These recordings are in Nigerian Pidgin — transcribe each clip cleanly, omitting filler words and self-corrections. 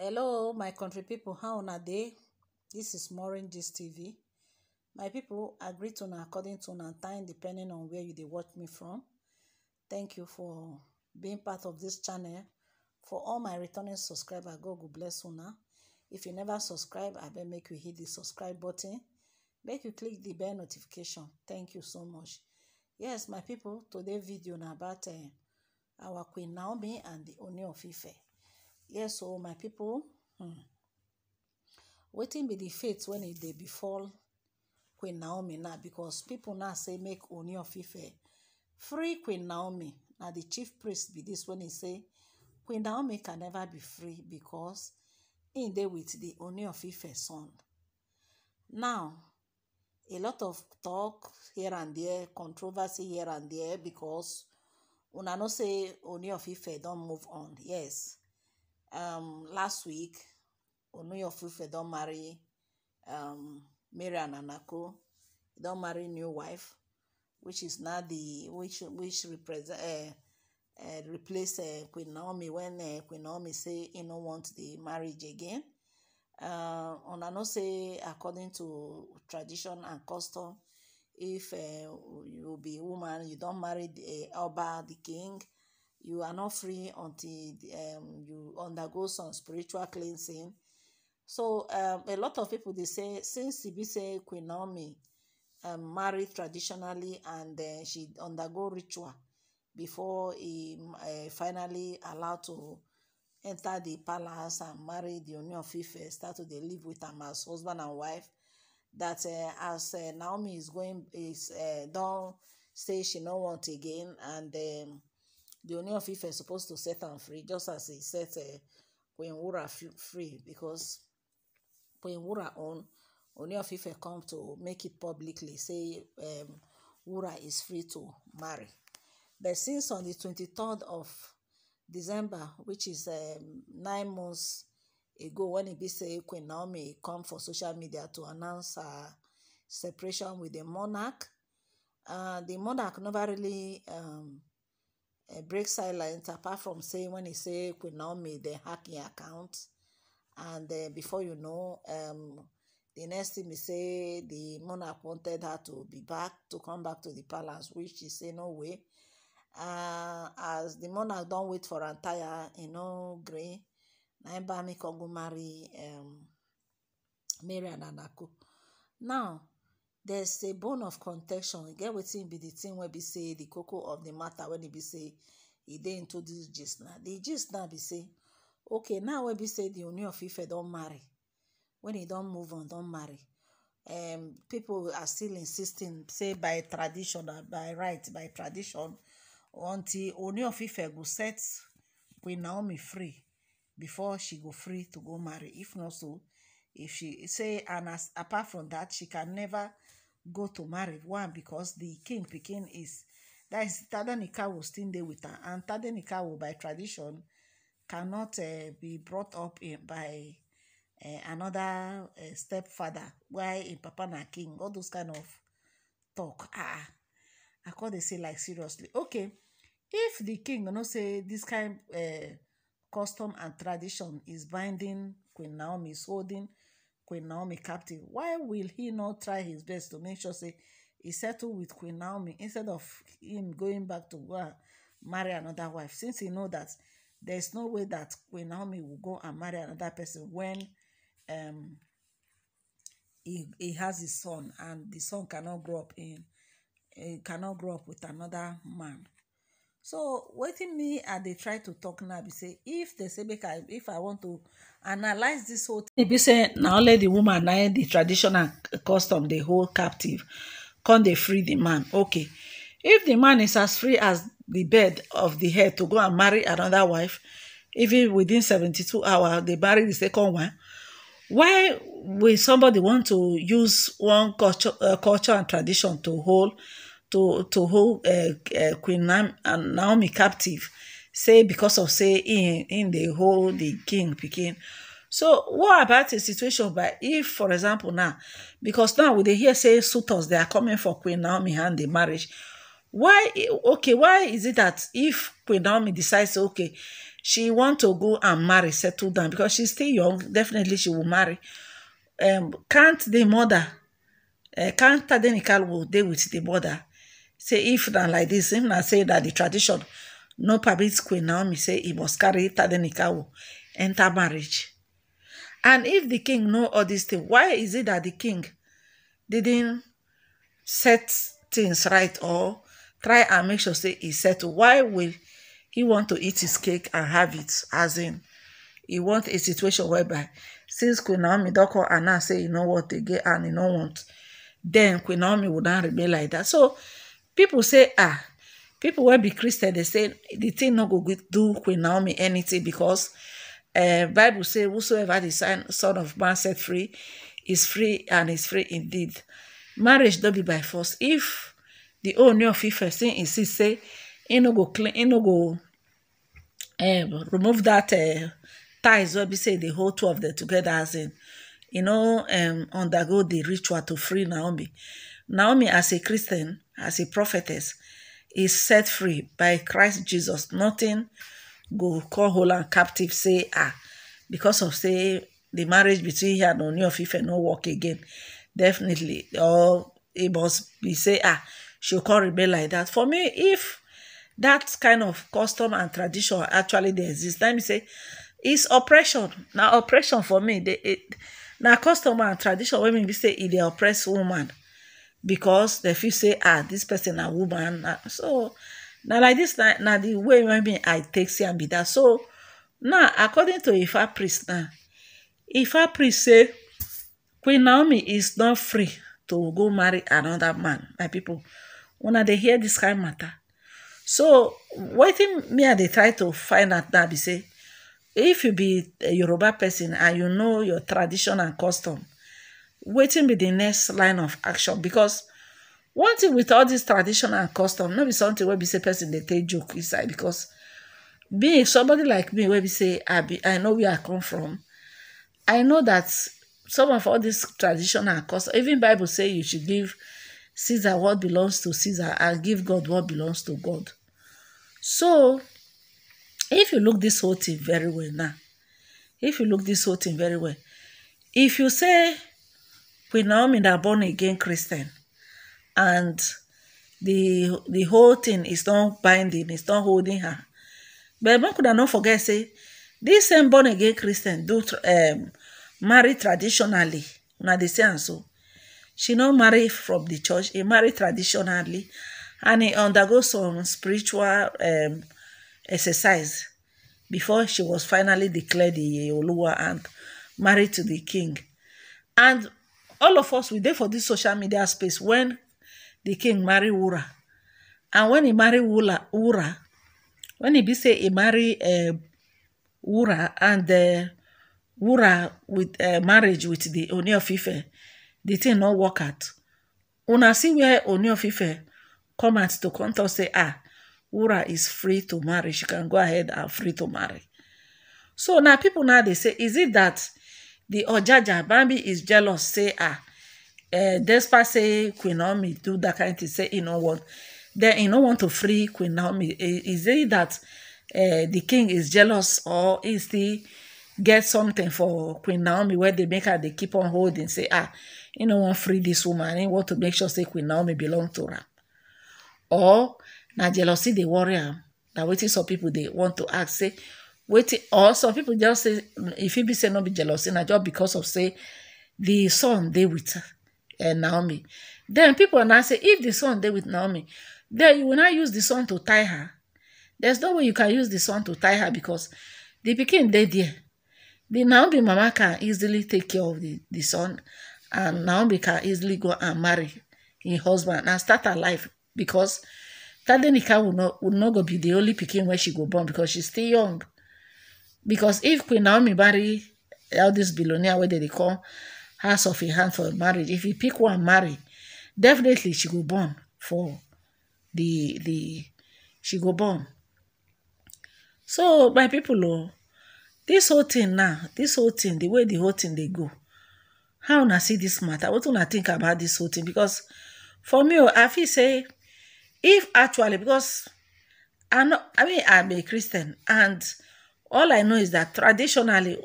Hello, my country people. How una dey? This is Maureen Gist TV. My people, agree to una according to una time, depending on where you dey watch me from. Thank you for being part of this channel. For all my returning subscribers, God go bless una. If you never subscribe, I beg make you hit the subscribe button. Make you click the bell notification. Thank you so much. Yes, my people, today video na about our Queen Naomi and the Ooni of Ife. Yes, so my people, wetin be the fate when it dey befall Queen Naomi now? Because people now say make Ooni of Ife free Queen Naomi. Now the chief priest be this when he say Queen Naomi can never be free because in dey with the Ooni of Ife son. Now, a lot of talk here and there, controversy here and there, because una know say Ooni of Ife don move on. Yes. Last week Ooni of Ife don marry Mariam Anako. He don marry new wife, which is now the which represent replace Queen Naomi when Queen Naomi say he no want the marriage again. Una know say according to tradition and custom, if you be woman, you don marry the Oba, the king, you are not free until you undergo some spiritual cleansing. So a lot of people, they say, since e be say Queen Naomi married traditionally and she undergo ritual before he finally allowed to enter the palace and marry the Ooni of Ife, start to dey live with am as husband and wife, that as Naomi is don say she no want again, and the Ooni of Ife is supposed to set am free, just as he set Queen Wura free, because Queen Wura own Ooni of Ife come to make it publicly say Wura is free to marry. But since on the 23rd of December, which is 9 months ago, when it be say Queen Naomi come for social media to announce her separation with the monarch never really break silence, apart from saying when he say Queen Naomi they hack your account, and before you know, the next thing he say the monarch wanted her to come back to the palace, which she say no way. As the monarch don't wait for entire, grey, na make go marry Mariam Anako. Now, there's a bone of contention. Get wetin be the thing where be say the cocoa of the matter, when it be say he dey into this gist now. The gist now be say, okay, now when be say the Ooni of Ife don't marry, when he don't move on, don't marry, people are still insisting, say by tradition, by right, by tradition, until Ooni of Ife go set Queen Naomi free before she go free to go marry. If not so, if she say, and apart from that, she can never go to marry. One, because the king pikin is, that is Tadenika will still there with her, and Tadenika will by tradition cannot be brought up by another stepfather, while a papa na king. All those kind of talk. I call they say like seriously. Okay, if the king say this kind custom and tradition is binding Queen Naomi, is holding Queen Naomi captive, why will he not try his best to make sure say he settle with Queen Naomi instead of him going back to go and marry another wife, since he know that there's no way that Queen Naomi will go and marry another person when he has his son, and the son cannot grow up with another man. So wetin me and they try to talk now be say, if they say if I want to analyze this whole thing, be say now only the woman na the traditional custom they hold captive, can't they free the man? Okay, if the man is as free as the bed of the head to go and marry another wife, even within 72 hours they marry the second one, why will somebody want to use one culture and tradition to hold Queen Naomi captive, say because of say in the hold the king pikin? So what about a situation by, if for example now, because now we dey hear say suitors they are coming for Queen Naomi and the marriage, why is it that if Queen Naomi decides, okay, she want to go and marry, settle down, because she's still young. Definitely she will marry. Can't the mother, can't Tadenikawo dey with the mother? Say if na like this, if na say that the tradition no permit Queen Naomi, say he must carry Tadenikawo enter marriage. And if the king know all these things, why is it that the king didn't set things right or try and make sure say he settle? Why will he want to eat his cake and have it? As in, he want a situation whereby since Queen Naomi don come and now say you know what they get and you no want, then Queen Naomi would not remain like that. So people say, people will be Christian, they say the thing no go do Queen Naomi anything, because Bible say whosoever the son of man set free is free, and is free indeed. Marriage don't be by force. If the Ooni of Ife still insist say he no go clean, he no go remove that ties wey be say the whole two of them together, as in undergo the ritual to free Naomi. Naomi, as a Christian, as a prophetess, is set free by Christ Jesus. Nothing go call hold and captive, say because of say the marriage between her and Ooni of Ife no work again. Definitely, or it must be say she'll call remain like that. For me, if that kind of custom and tradition actually they exist, let me say it's oppression. Now oppression for me, now custom and tradition when we say they oppress woman, because they feel say this person a woman. So now like this, now the way maybe I take see and be that. So now according to Ifa priest, now Ifa priest say Queen Naomi is not free to go marry another man. My people, when they hear this kind of matter, so wetin me they try to find out now be say, if you be a Yoruba person and you know your tradition and custom, wetin be the next line of action? Because one thing with all this tradition and custom, no be something where be say person they take joke inside, because being somebody like me where be say I know where I come from, I know that some of all this tradition and custom, even Bible say you should give Caesar what belongs to Caesar and give God what belongs to God. So if you look this whole thing very well now, if you say Queen Naomi na born again Christian, and the whole thing is not binding, it's not holding her, but one could not forget say this same born again Christian do marry traditionally. Now they say and so she not marry from the church, he marry traditionally, and he undergo some spiritual exercise before she was finally declared the Oluwa and married to the king. And all of us we there for this social media space when the king marry Wura, and when he marry Wura, when he be say he marry Wura, and Wura with marriage with the Ooni of Ife, the thing not work out. Una see where Ooni of Ife come out to come to say Wura is free to marry, she can go ahead and free to marry. So now people now they say, is it that the Ojaja Bambi is jealous, say despite say Queen Naomi do that kind of thing, say he no want, then he no want to free Queen Naomi? Is it that the king is jealous, or is he get something for Queen Naomi where they make her they keep on holding, say he no want free this woman, he want to make sure say Queen Naomi belong to her? Or na jealousy they worry am? Now waiting some people they want to ask, say waiting, or some people just say if he be say no be jealousy, na just because of say the son they with Naomi. Then people now say if the son they with Naomi, then you will not use the son to tie her. There's no way you can use the son to tie her, because the pikin they there. The Naomi mama can easily take care of the son, and Naomi can easily go and marry her husband and start her life, because Tadenika will not go be the only pikin where she go born, because she's still young. Because if Queen Naomi marry all this billionaire where they call house of a hand for marriage, if he pick one marry, definitely she go born for she go born. So my people, this whole thing now, the way the whole thing they go, how una see this matter? What una think about this whole thing? Because for me, I feel say, if actually, because I'm a Christian, and All I know is that traditionally,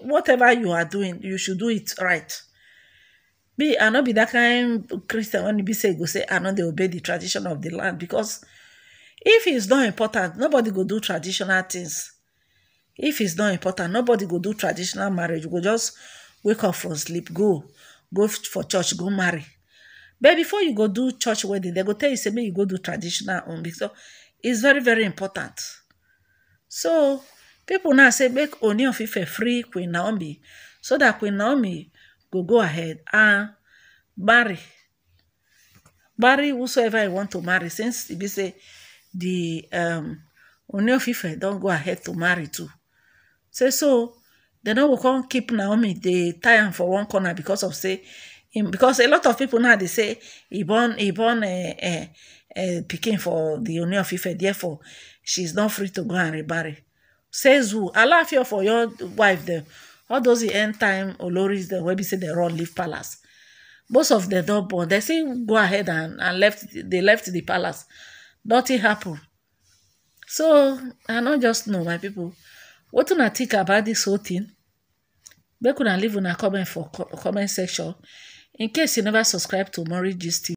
whatever you are doing, you should do it right. Me, I not be that kind Christian when you be say go say I know they obey the tradition of the land, because if it's not important, nobody go do traditional things. If it's not important, nobody go do traditional marriage. Go just wake up from sleep, go for church, go marry. But before you go do church wedding, they go tell you say make you go do traditional home, because it's very, very important. So people now say make Ooni of Ife free Queen Naomi, so that Queen Naomi go ahead and marry whosoever you want to marry, since e be say the Ooni of Ife don go ahead to marry too. Say so dem no go come keep Naomi, dey tie am for one corner because of say because a lot of people now dey say he born pikin for the Ooni of Ife, therefore she's not free to go and remarry. Says who? Alaafin for your wife dem, all those end time oloris dem wey be say dem run leave palace. Most of them don born. They still go ahead and left. They left the palace. Nothing happened. So I not just know, my people. What do you think about this whole thing? Make una leave una comment for comment section. In case you never subscribe to Maureen Gist TV.